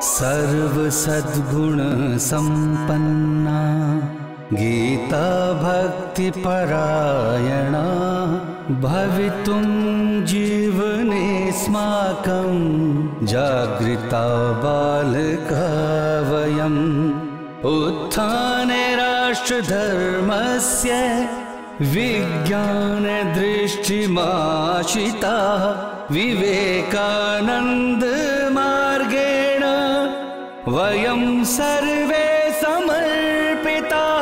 सर्व सद्गुण संपन्ना गीता भक्ति परायणा भवितुं जीवनेऽस्माकं जागृता बालका वयम् उत्थाने राष्ट्रधर्मस्य विज्ञानदृष्टिमाशिता विवेकानन्द मार्गेण वयं सर्वे समर्पिताः।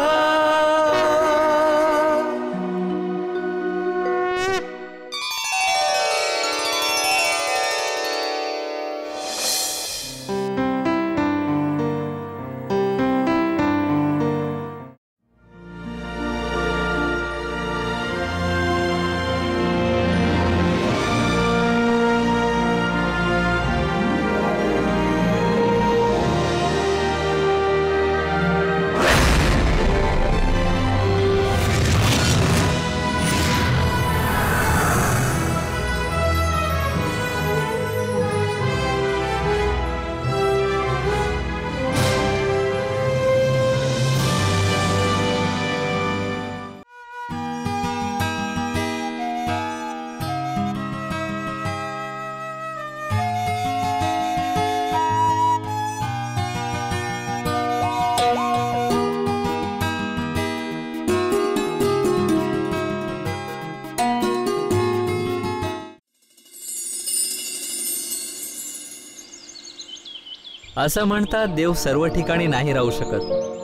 असं म्हणतात देव सर्व ठिकाणी नाही राहू शकत,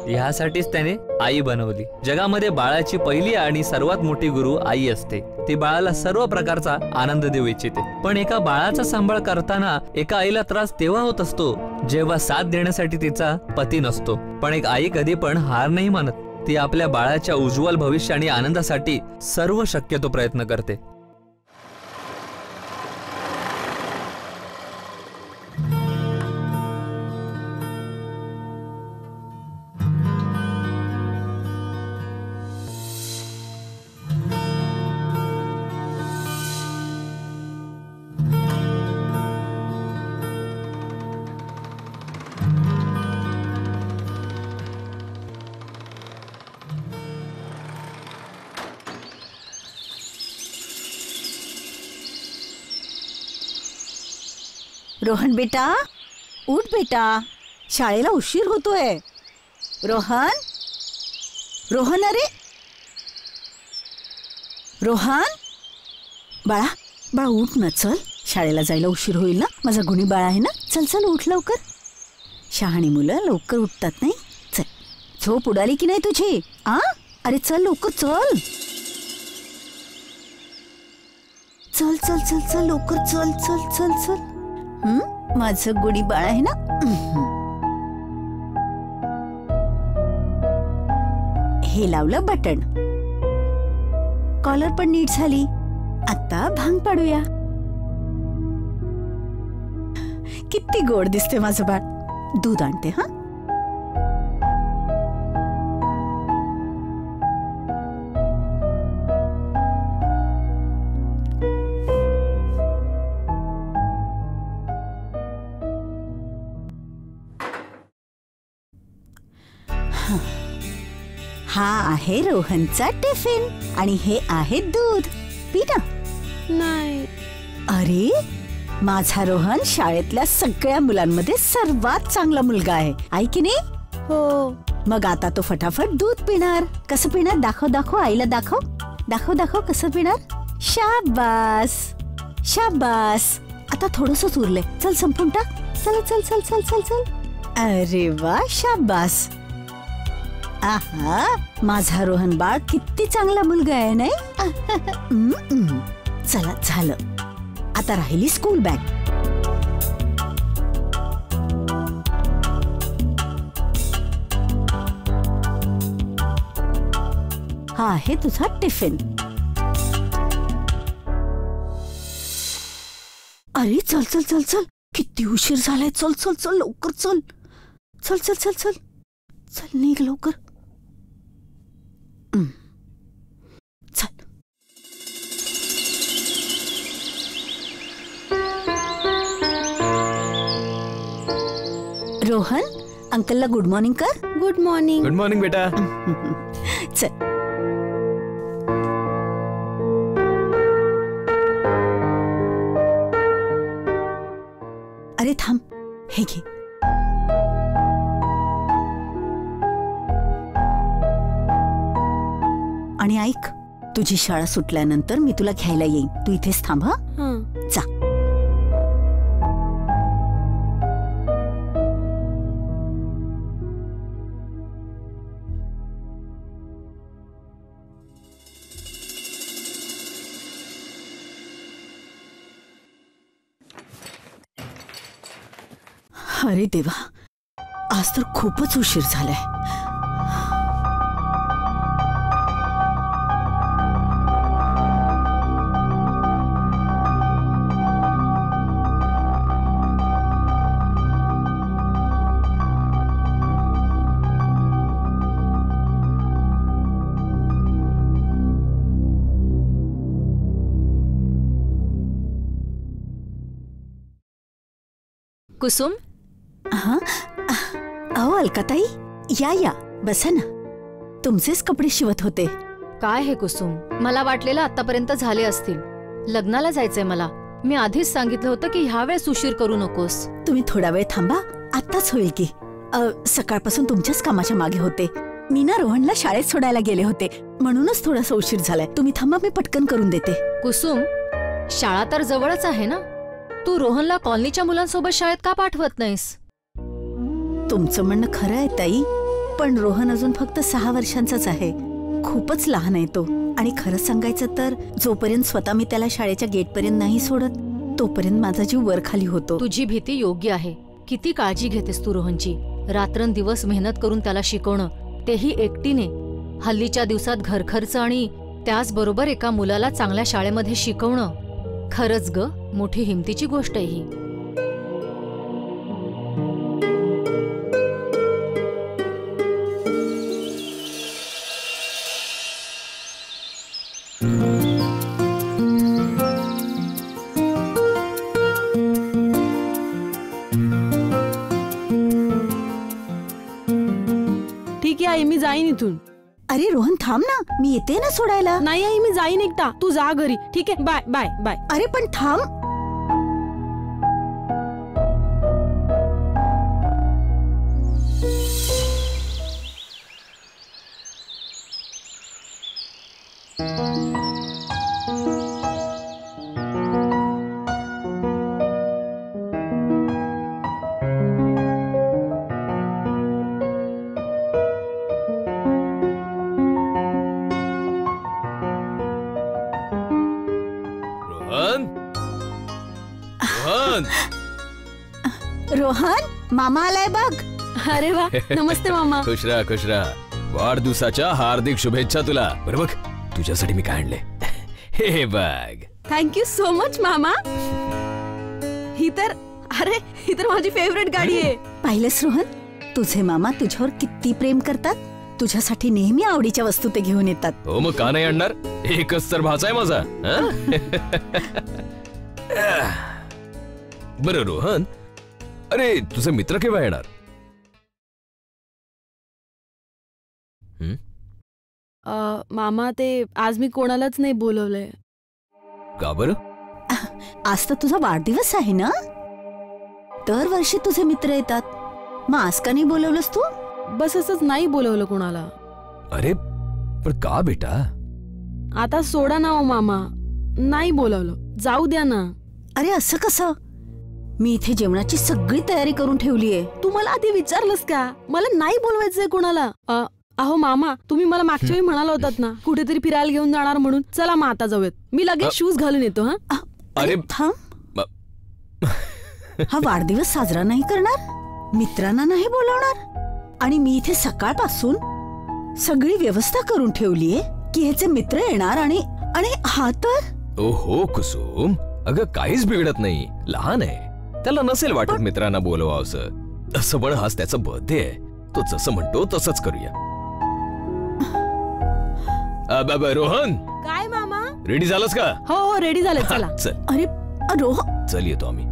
ह्यासाठीच त्याने आई बनवली। जगामध्ये बाळाची पहिली आणि सर्वात मोठी गुरु आई असते। ती बाळाला सर्व प्रकारचा आनंद देऊ इच्छिते, पण एका बाळाचा सांभाळ करताना एका आईला त्रास तेव्हा होत असतो जेव्हा साथ देण्यासाठी तिचा पती नसतो। पण एक आई कधी पण हार नाही मानत, ती आपल्या बाळाच्या उज्ज्वल भविष्य आणि आनंदासाठी सर्व शक्य तो प्रयत्न करते। रोहन बेटा, उठ बेटा, शाळेला उशीर होतोय। रोहन, रोहन, अरे रोहन, बाळा बाळा उठ ना, चल शाळेला जायला उशीर होईल ना। माझा गुणी बाळा आहे ना, चल चल उठ लवकर। शहाणी मुलं लवकर उठतात नाही। चल, झोप उडाली की नाही तुझी? अरे चल लवकर, चल चल चल चल चल लवकर, चल चल चल चल। माझं गुडी बाळ आहे ना। हे लावलं बटन, कॉलर पण नीट झाली। आता भांग पाडूया। किती गोड दिसते माझं बाळ। दूध आणते हा। हा आहे रोहनचा टिफिन आणि हे आहे दूध, पी ना। नाही। अरे माझा रोहन शाळेतल्या सगळ्या मुलांमध्ये सर्वात चांगला मुलगा आहे, आहे की नाही? हो। मग आता तो फटाफट दूध पिणार। कसं पिणार? दाखव दाखव, आईला दाखव दाखव दाखव कसं पिणार। शाबास शाबास। आता थोडंसंच उरलंय, चल संपून टाक। चल चल चल चल चल चल। अरे वा, शाबास। आहा, माझा रोहन बाळ किती चांगला मुलगा आहे नाही? चला झालं, आता राहिली स्कूल बॅग। हा आहे तुझा टिफिन। अरे चल चल चल चल, किती उशीर झालाय। चल चल चल लवकर, चल चल चल चल चल चल, निघ लवकर। चल। रोहन, अंकलला गुड मॉर्निंग कर. Good morning. गुड मॉर्निंग बेटा. चल. अरे थांब, हे घे. आणि ऐक, तुझी शाळा सुटल्यानंतर मी तुला घ्यायला येईन. तू इथेच थांब. हा, हं. जा. अरे देवा, आज तर खूपच उशीर झालाय. कुसुम, हा, अहो अलकाताई, या या, बसा ना. तुमचेच कपडे शिवत होते. काय हे कुसुम, मला वाटलेलं आतापर्यंत झाले असतील. लग्नाला जायचंय मला. मी आधीच सांगितलं होतं की ह्या वेळेस उशीर करू नकोस. तुम्ही थोडा वेळ थांबा, आत्ताच होईल की. सकाळपासून तुमच्याच कामाच्या मागे होते. मी ना रोहनला शाळेत सोडायला गेले होते, म्हणूनच थोडासा उशीर झालाय. तुम्ही थांबा, मी पटकन करून देते. कुसुम, शाळा तर जवळच आहे ना. तू रोहनला कॉलनीच्या मुलांसोबत शाळेत का पाठवत नाहीस? तुमचं म्हणणं खरं आहे ताई, पण रोहन अजून फक्त 6 वर्षांचाच आहे. खूपच लहान आहे तो. आणि खरं सांगायचं तर जोपर्यंत स्वतः मी त्याला शाळेच्या गेटपर्यंत नाही सोडत, तोपर्यंत माझा जीव वर खाली होतो. तुझी भीती योग्य आहे. किती काळजी घेतेस तू रोहनची. रात्रंदिवस मेहनत करून त्याला शिकवणं, तेही एकटीने. हल्लीच्या दिवसात घरखर्च आणि त्याचबरोबर एका मुलाला चांगल्या शाळेमध्ये शिकवणं, खरंच ग मोठी हिमतीची गोष्ट आहे ही. ठीक आहे आई, मी जाईन इथून. अरे रोहन थांब ना, मी येते ना सोडायला. नाही आई, मी जाईन एकटा. तू जा घरी. ठीक आहे, बाय बाय बाय. अरे पण थांब. रोहन, मामा आलाय बघ. अरे वा, नमस्ते मामा. खुश राहा, खुश राहा. वाढदिवसाच्या हार्दिक शुभेच्छा तुला. बरं बघ, तुझ्यासाठी मी काय आणले. हे बघ. थँक्यू सो मच मामा. ही तर माझी फेवरेट गाडी आहे. पाहिलंस रोहन, तुझे मामा तुझ्यावर किती प्रेम करतात. तुझ्यासाठी नेहमी आवडीच्या वस्तू ते घेऊन येतात. हो, मग का नाही आणणार. एकच तर भाचा आहे माझा. बरं रोहन, अरे तुझे मित्र केव्हा येणार? मामा, ते आज मी कोणालाच नाही बोलवलंय. का बरं? आज तर तुझा वाढदिवस आहे ना. दरवर्षी तुझे मित्र येतात, मग आज का नाही बोलवलंस तू? बस असंच नाही बोलवलं कोणाला. अरे पण का बेटा? आता सोडा ना हो मामा, नाही बोलवलं. जाऊ द्या ना. अरे असं कसं? मी इथे जेवणाची सगळी तयारी करून ठेवलीये. तू मला आधी विचारलंस का? मला नाही बोलवायचंय कोणाला. अहो मामा, तुम्ही मला मागच्या वेळी म्हणाला होतात ना कुठेतरी फिरायला घेऊन जाणार म्हणून. चला मग आता जाऊयात. मी लगेच शूज घालून येतो. हा अरे थांब. हा वाढदिवस साजरा नाही करणार, मित्रांना नाही बोलवणार, आणि मी इथे सकाळपासून सगळी व्यवस्था करून ठेवलीये की ह्याचे मित्र येणार. आणि हा तर ओहो कुसुम, अगं काहीच बिघडत नाही. लहान आहे, त्याला नसेल वाटत मित्रांना बोलवा असं. पण हाच त्याचा बर्थडे आहे. तो जसं म्हणतो तसंच करूया. रोहन, काय मामा? रेडी झालंस का? हो रेडी झालं. चला चल. अरे रोहन, चल येतो आम्ही.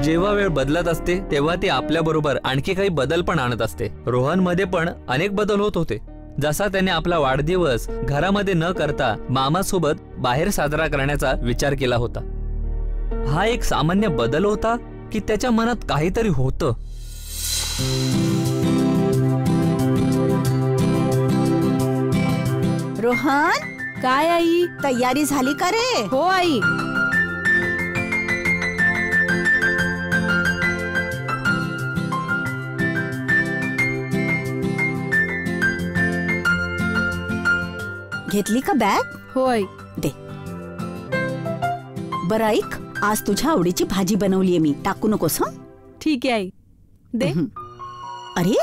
जेव्हा वेळ बदलत असते तेव्हा ती आपल्या बरोबर आणखी काही बदल पण आणत असते. रोहन मध्ये पण अनेक बदल होत होते. जसा त्याने आपला वाढदिवस घरामध्ये न करता मामासोबत बाहेर साजरा करण्याचा विचार केला होता. हा एक सामान्य बदल होता की त्याच्या मनात काहीतरी होतं. रोहन, काय आई? तयारी झाली का रे? हो आई. घेतली का बॅग? हो आई. दे. बरं ऐक, आज तुझ्या आवडीची भाजी बनवलीये मी. टाकू नकोस हं? ठीक आहे आई. दे. अरे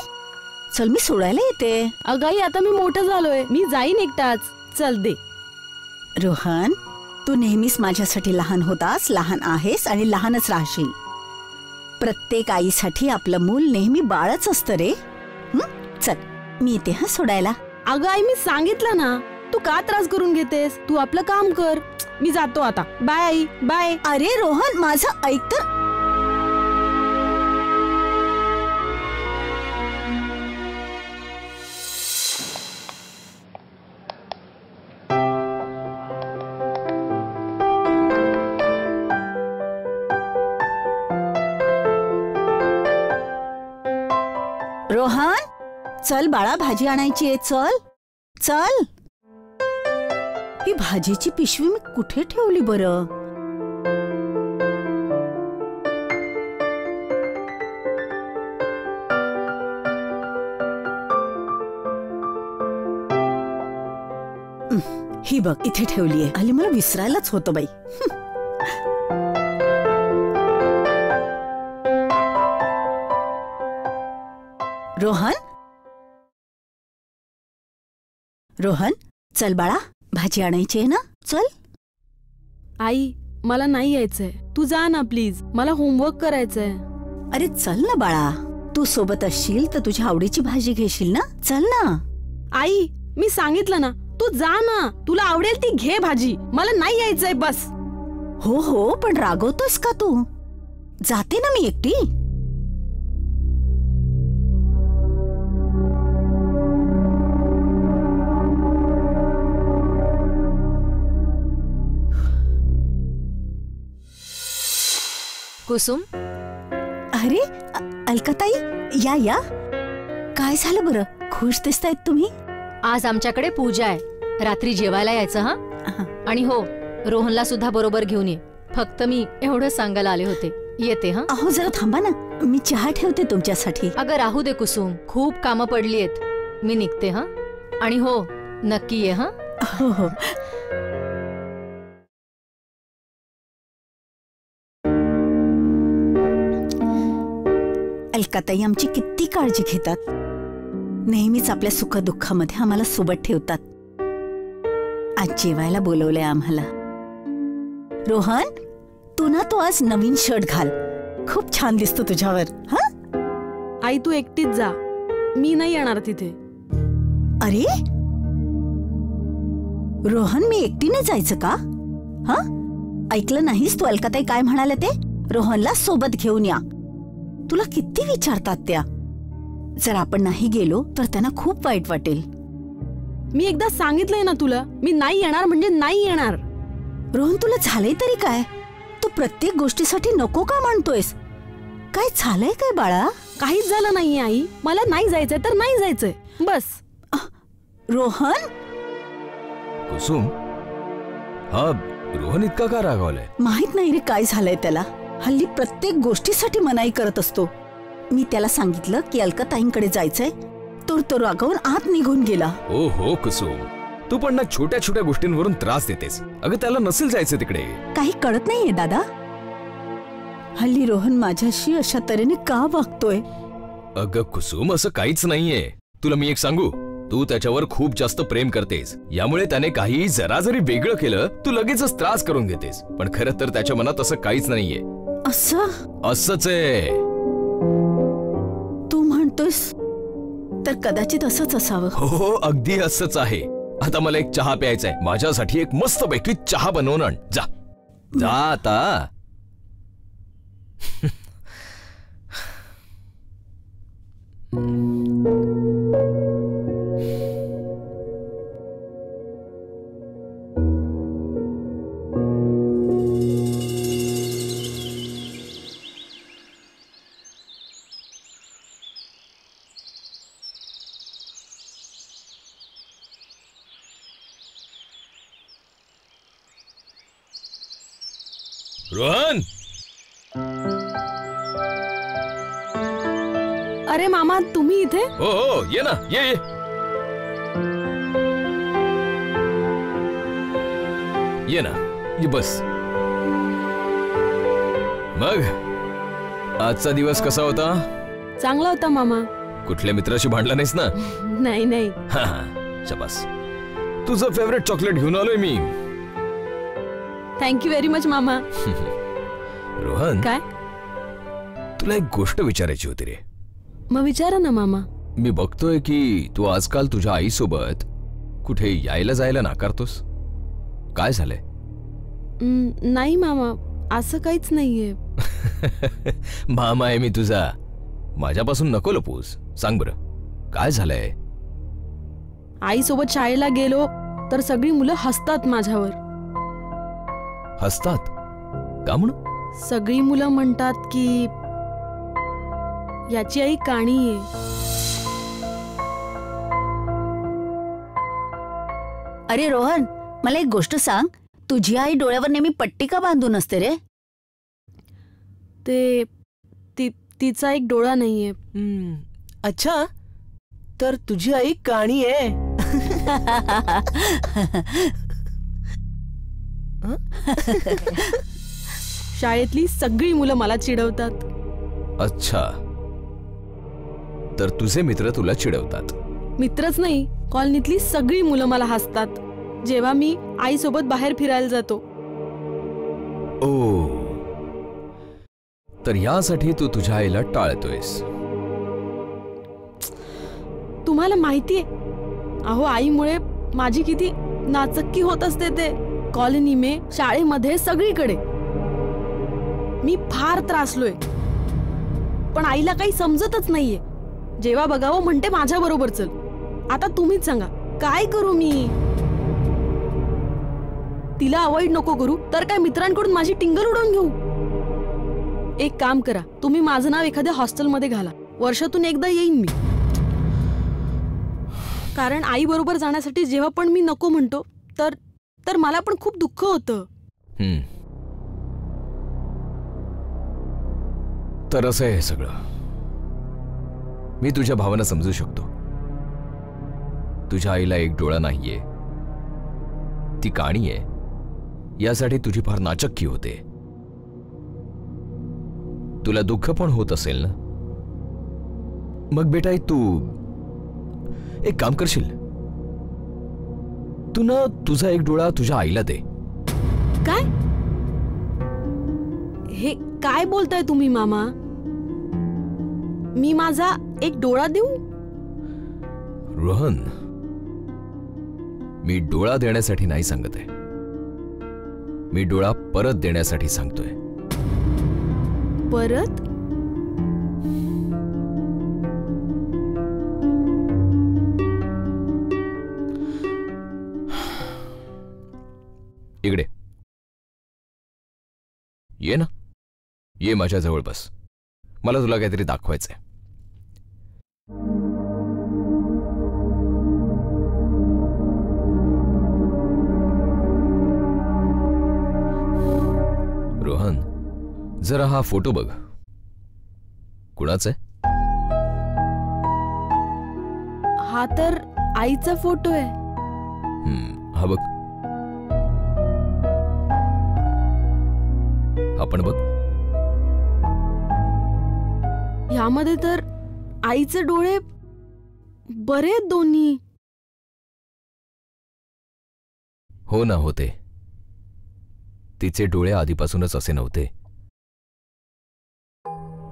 चल, मी सोडायला येते. अगं आई, आता मी मोठं झालोय, मी जाईन एकटाच. चल दे. रोहन, तू नेहमीच माझ्यासाठी लहान होतास, लहान आहेस आणि लहानच राहशील. प्रत्येक आईसाठी आपलं मूल नेहमी बाळच असतं रे. चल, मी येते हं सोडायला. अगं आई, मी सांगितलं ना, तू का त्रास करून घेतेस? तू आपलं काम कर. मी जातो आता. बाय आई, बाय. अरे रोहन, माझं ऐक तर. रोहन, चल बाळा, भाजी आणायची आहे. चल चल. ही भाजीची पिशवी मी कुठे ठेवली बरं? ही बघ, इथे ठेवली आहे. आली, मला विसरायलाच होतं बाई. रोहन, रोहन, चल बाळा, भाजी आणायची आहे ना. चल. आई, मला नाही यायचंय. तू जा ना प्लीज, मला होमवर्क करायचंय. अरे चल ना बाळा, तू सोबत असशील तर तुझ्या आवडीची भाजी घेशील ना. चल ना. आई, मी सांगितलं ना, तू जा ना. तुला आवडेल ती घे भाजी, मला नाही यायचंय बस. हो हो, पण रागवतोस का तू? जाते ना मी एकटी. कुसुम, अरे अलकाताई, या या. काय झालं बरं? खुश दिसतायत तुम्ही. आज आमच्याकडे पूजा आहे. रात्री जेवायला यायचं हा. आणि हो, रोहनला सुद्धा बरोबर घेऊन ये. फक्त मी एवढं सांगायला आले होते. येते हा. अहो जरा थांबा ना, मी चहा ठेवते तुमच्यासाठी. अगं राहू दे कुसुम, खूप कामं पडली आहेत. मी निघते हा. आणि हो, नक्की ये हा. हो हो. अलकाताई आमची किती काळजी घेतात. नेहमीच आपल्या सुखदुःखामध्ये आम्हाला सोबत ठेवतात. आज जेवायला बोलवलंय आम्हाला. रोहन, तू ना तो आज नवीन शर्ट घाल. खूप छान दिसतो तुझ्यावर. हा आई, तू एकटीच जा, मी नाही येणार तिथे. अरे रोहन, मी एकटीने जायचं का? हा, ऐकलं नाहीस तू अलकाताई काय म्हणाले ते? रोहनला सोबत घेऊन या. तुला किती विचारतात त्या. जर आपण नाही गेलो तर त्यांना खूप वाईट वाटेल. मी एकदा सांगितलंय ना तुला, मी नाही येणार म्हणजे नाही येणार. रोहन, तुला झालंय तरी काय? तू प्रत्येक गोष्टीसाठी नको का म्हणतोयस? काय झालंय काय बाळा? काहीच झालं नाहीये आई. मला नाही जायचंय तर नाही जायचंय बस. रोहन, कुसुम, हा रोहन इतका का रागावलाय? माहित नाही रे काय झालंय त्याला. हल्ली प्रत्येक गोष्टीसाठी मनाई करत असतो. मी त्याला सांगितलं की अलकाताईंकडे जायचंय, तर तो रागावून आत निघून गेला. ओ हो कुसुम, तू पण ना छोट्या छोट्या गोष्टींवरून त्रास देतेस. अगं त्याला नसेल जायचं तिकडे. काही कळत नाहीये दादा. हल्ली रोहन माझ्याशी अशा तऱ्हेने का वागतोय? अगं कुसुम, असं काहीच नाहीये. तुला मी एक सांगू, तू त्याच्यावर खूप जास्त प्रेम करतेस. यामुळे त्याने काही जरा जरी वेगळं केलं तू लगेचच त्रास करून घेतेस. पण खरं तर त्याच्या मनात असं काहीच नाहीये. असंच आहे. तू म्हणतोस तर कदाचित असंच असावं. हो, अगदी असंच आहे. आता मला एक चहा प्यायचा आहे. माझ्यासाठी एक मस्त पैकी चहा बनवून आण. जा जा आता. रोहन, अरे मामा तुम्ही इथे? हो हो, ये ना, ये. ये ना, ये बस. मग आजचा दिवस कसा होता? चांगला होता मामा. कुठल्या मित्राशी भांडला नाहीस ना? नाही नाही. हा हा, शाबास. तुझं फेवरेट चॉकलेट घेऊन आलोय मी. थँक्यू व्हेरी मच मामा. रोहन, काय? तुला एक गोष्ट विचारायची होती रे. मग विचारा ना मामा. मी बघतोय की तू आजकाल तुझ्या आईसोबत कुठे यायला जायला नाकारतोस. काय झालंय? नाही मामा, असं काहीच नाहीये. मामा आहे मी तुझा, माझ्यापासून नको लपूस. सांग बरं, काय झालंय? आई सोबत शाळेला गेलो तर सगळी मुलं हसतात माझ्यावर. हसतात का म्हणून? सगळी मुलं म्हणतात की याची आई काणी आहे. अरे रोहन, मला एक गोष्ट सांग, तुझी आई डोळ्यावर नेहमी पट्टी का बांधून असते रे? तिचा एक डोळा नाहीये. अच्छा, तर तुझी आई काणी आहे. शाळेतली सगळी मुलं मला चिडवतात. अच्छा, तर तुझे मित्र तुला चिडवतात? मित्रच नाही, कॉलनीतली सगळी मुलं मला हसतात जेव्हा मी आई सोबत बाहेर फिरायला जातो. ओ, तर यासाठी तू तुझ्या आईला टाळतोयस? तुम्हाला माहितीये, अहो आईमुळे माझी किती नाचक्की होत असते ते. कॉलनी में, शाळेमध्ये, सगळीकडे मी फार त्रासलोय, पण आईला काही समजतच नाहीये. जेव्हा बघावं म्हणते माझ्या बरोबर चल. आता तुम्हीच सांगा, काय करू मी? तिला अवॉइड नको करू तर काय मित्रांकडून माझी टिंगल उडवून घेऊ? एक काम करा, तुम्ही माझं नाव एखाद्या हॉस्टेलमध्ये घाला. वर्षातून एकदा येईन मी. कारण आई बरोबर जाण्यासाठी जेव्हा पण मी नको म्हणतो तर मला पण खूप दुःख होतं. तर असं आहे सगळं. मी तुझ्या भावना समजू शकतो. तुझ्या आईला एक डोळा नाहीये, ती काणी आहे, यासाठी तुझी फार नाचक्की होते. तुला दुःख पण होत असेल ना? मग बेटा, तू एक काम करशील, तू ना तुझा एक डोळा तुझ्या आईला दे. काय? हे काय बोलताय तुम्ही मामा? मी माझा एक डोळा देऊ? रोहन, मी डोळा देण्यासाठी नाही सांगत आहे, मी डोळा परत देण्यासाठी सांगतोय. परत? इकडे ये ना, ये माझ्या जवळ बस. मला तुला काहीतरी दाखवायचंय. रोहन, जरा हा फोटो बघ. कुणाचा आहे? हा तर आईचा फोटो आहे. हा बघ. आपण बघ. ह्यामध्ये तर आईचे डोळे बरेच दोन्ही. हो ना, होते. तिचे डोळे आधीपासूनच असे नव्हते.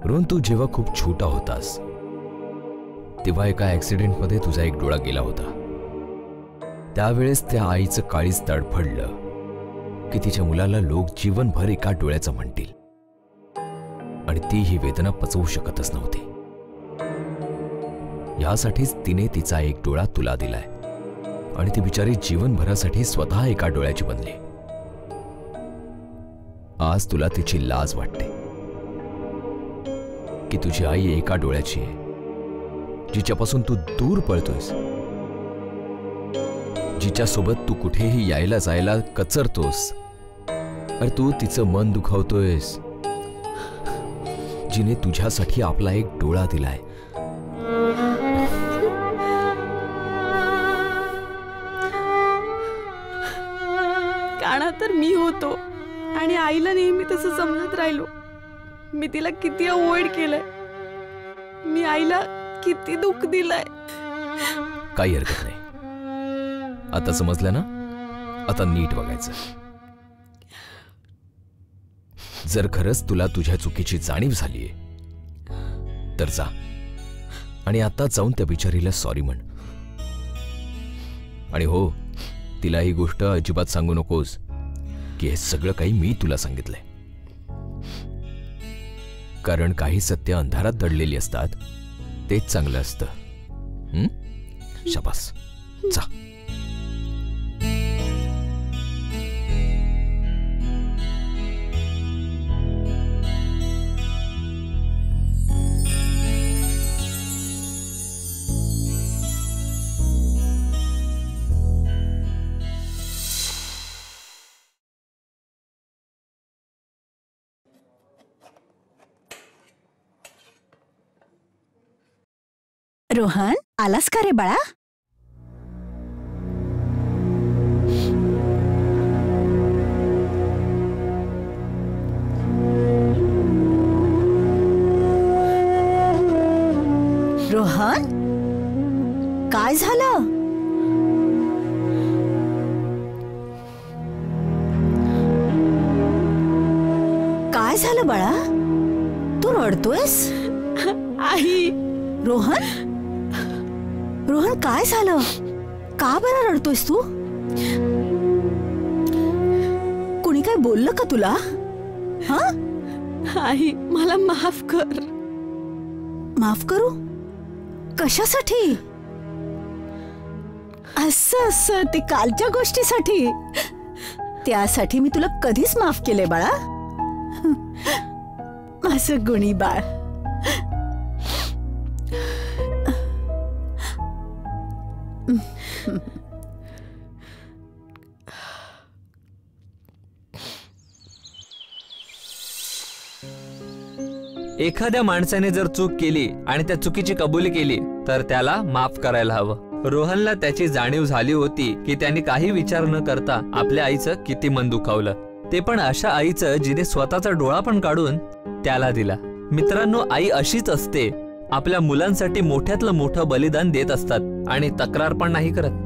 रोहन, तू जेव्हा खूप छोटा होतास तेव्हा एका ऍक्सिडेंटमध्ये तुझा एक डोळा गेला होता. त्यावेळेस त्या आईचं काळीज तडफडलं की तिच्या मुलाला लोक जीवनभर एका डोळ्याचं म्हणतील, आणि ती ही वेदना पचवू शकतच नव्हती. यासाठीच तिने तिचा एक डोळा तुला दिलाय, आणि ती बिचारी जीवनभरासाठी स्वतः एका डोळ्याची बनली. आज तुला तिची लाज वाटते की तुझी आई एका डोळ्याची आहे, जिच्यापासून तू दूर पळतोयस, जिच्यासोबत तू कुठेही यायला जायला कचरतोस, अरे तू तिचं मन दुखावतोयस, जिने तुझ्यासाठी आपला एक डोळा दिलाय. काना तर मी होतो आणि आईला नेहमी तसं समजत राहिलो. मी तिला किती अवॉइड केलंय, मी आईला किती दुःख दिलंय. काही हरकत नाही. आता समजलं ना? आता नीट बघायचं. जर खरंच तुला तुझ्या चुकीची जाणीव झालीये तर जा आणि आता जाऊन त्या बिचारीला सॉरी म्हण. आणि हो, तिला ही गोष्ट अजिबात सांगू नकोस की हे सगळं काही मी तुला सांगितलंय. कारण काही सत्य अंधारात दडलेली असतात, तेच चांगलं असतं. शाबास, जा. रोहन, आलास का रे बाळा? रोहन, काय झालं? काय झालं बाळा? तू रडतोयस? आई. रोहन, रोहन काय झालं? का बरं रडतोयस तू? कुणी काय बोललं का तुला? हा? आई, मला माफ कर. माफ करू? कशासाठी? असं ते कालच्या गोष्टीसाठी? त्यासाठी मी तुला कधीच माफ केले बाळा. माझं गुणी बाळ. एखाद्या माणसाने जर चूक केली आणि त्या चुकीची कबुली केली तर त्याला माफ करायला हवं. रोहनला त्याची जाणीव झाली होती की त्याने काही विचार न करता आपल्या आईचं किती मन दुखावलं, ते पण अशा आईचं जिने स्वतःचा डोळा पण काढून त्याला दिला. मित्रांनो, आई अशीच असते. आपल्या मुलांसाठी मोठ्यातलं मोठं बलिदान देत असतात आणि तक्रार पण नाही करत.